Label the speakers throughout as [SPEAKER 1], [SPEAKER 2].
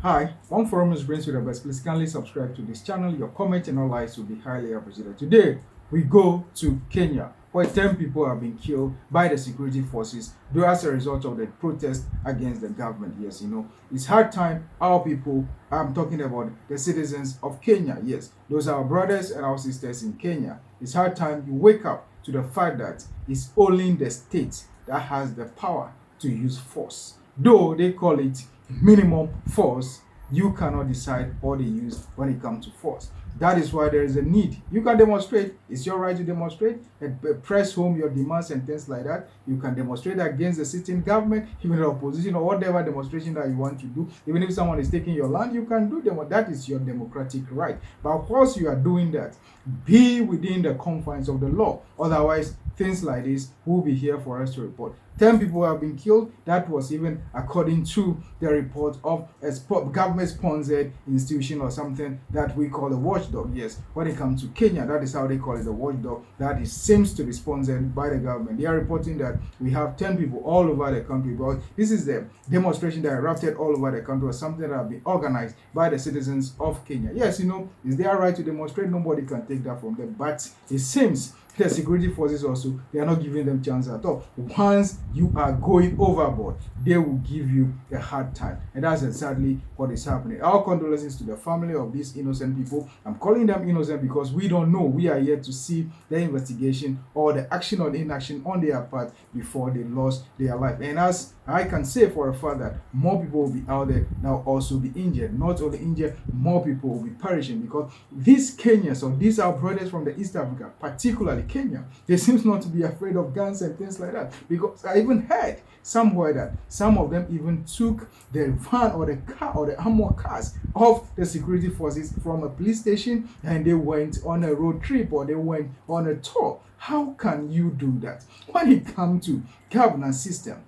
[SPEAKER 1] Hi, one forum is brings you the best. Please kindly subscribe to this channel. Your comment and all likes will be highly appreciated. Today, we go to Kenya, where 10 people have been killed by the security forces as a result of the protest against the government. Yes, it's hard time. Our people, I'm talking about the citizens of Kenya. Yes, those are our brothers and our sisters in Kenya. It's hard time you wake up to the fact that it's only the state that has the power to use force. Though they call it minimum force, you cannot decide what they use when it comes to force. That is why there is a need. You can demonstrate. It's your right to demonstrate and press home your demands and things like that. You can demonstrate against the sitting government, even the opposition, or whatever demonstration that you want to do. Even if someone is taking your land, you can do them. That is your democratic right. But whilst you are doing that, be within the confines of the law. Otherwise, things like this will be here for us to report. 10 people have been killed. That was even according to the report of a government-sponsored institution or something that we call a watchdog. Yes, when it comes to Kenya, that is how they call it, the watchdog. That seems to be sponsored by the government. They are reporting that we have 10 people all over the country. But this is the demonstration that erupted all over the country, or something that have been organized by the citizens of Kenya. Yes, it's their right to demonstrate. Nobody can take that from them. But it seems the security forces also, they are not giving them chance at all. Once you are going overboard, they will give you a hard time. And that's exactly what is happening. Our condolences to the family of these innocent people. I'm calling them innocent because we don't know. We are yet to see the investigation or the action or the inaction on their part before they lost their life. And as I can say for a fact that more people will be out there now, also be injured. Not only injured, more people will be perishing, because these Kenyans, or these our brothers from the East Africa, particularly Kenya, they seem not to be afraid of guns and things like that. Because I even heard somewhere that some of them even took the van or the car or the armored cars of the security forces from a police station, and they went on a road trip or they went on a tour. How can you do that? When it comes to governance system,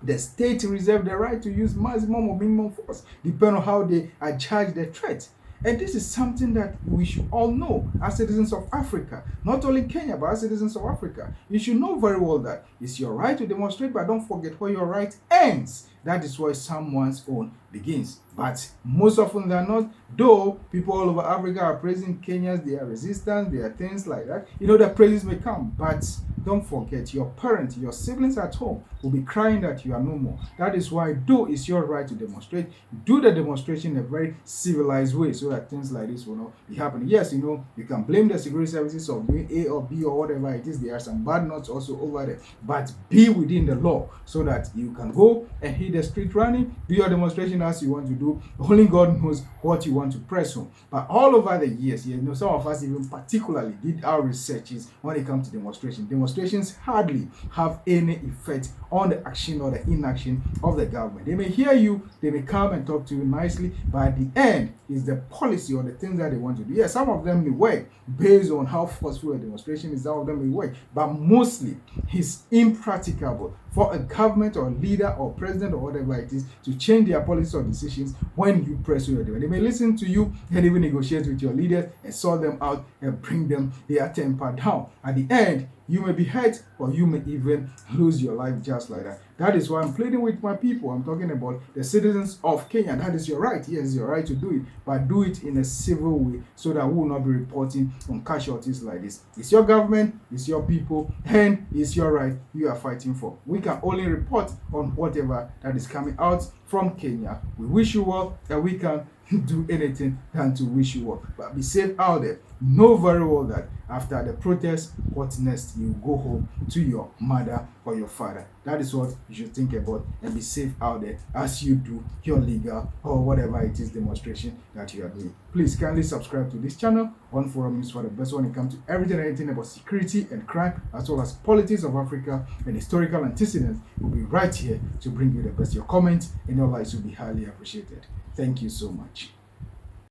[SPEAKER 1] the state reserves the right to use maximum or minimum force, depending on how they adjudge the threat. And this is something that we should all know as citizens of Africa. Not only Kenya, but as citizens of Africa. You should know very well that it's your right to demonstrate, but don't forget where your right ends. That is where someone's own begins. But most often than not, though people all over Africa are praising Kenyans, they are resistant, there are things like that. The praises may come, but don't forget, your parents, your siblings at home will be crying that you are no more. That is why, though it's your right to demonstrate, do the demonstration in a very civilized way so that things like this will not be happening. Yes, you can blame the security services of doing A or B or whatever it is. There are some bad nuts also over there. But be within the law so that you can go and hit the street running, do your demonstration as you want to do. Only God knows what you want to press on. But all over the years, some of us even particularly did our researches when it comes to demonstration. Demonstrations hardly have any effect on the action or the inaction of the government. They may hear you, they may come and talk to you nicely, but at the end is the policy or the things that they want to do. Yes, some of them may work based on how forceful a demonstration is. Some of them may work, but mostly it's impracticable for a government or leader or president or whatever it is to change their policies or decisions when you press your demand. They may listen to you and even negotiate with your leaders and sort them out and bring them their temper down. At the end, you may be hurt or you may even lose your life just like that. That is why I'm pleading with my people. I'm talking about the citizens of Kenya. That is your right. Yes, it's your right to do it, but do it in a civil way so that we will not be reporting on casualties like this. It's your government, it's your people, and it's your right you are fighting for. We can only report on whatever that is coming out from Kenya. We wish you well, and we can do anything than to wish you well. But be safe out there. Know very well that after the protest, what next? You go home to your mother or your father. That is what you should think about, and be safe out there as you do your legal or whatever it is demonstration that you are doing. Please kindly subscribe to this channel. One forum is for the best when it comes to everything and anything about security and crime, as well as politics of Africa and historical antecedents. We'll be right here to bring you the best. Your comments and your likes will be highly appreciated. Thank you so much.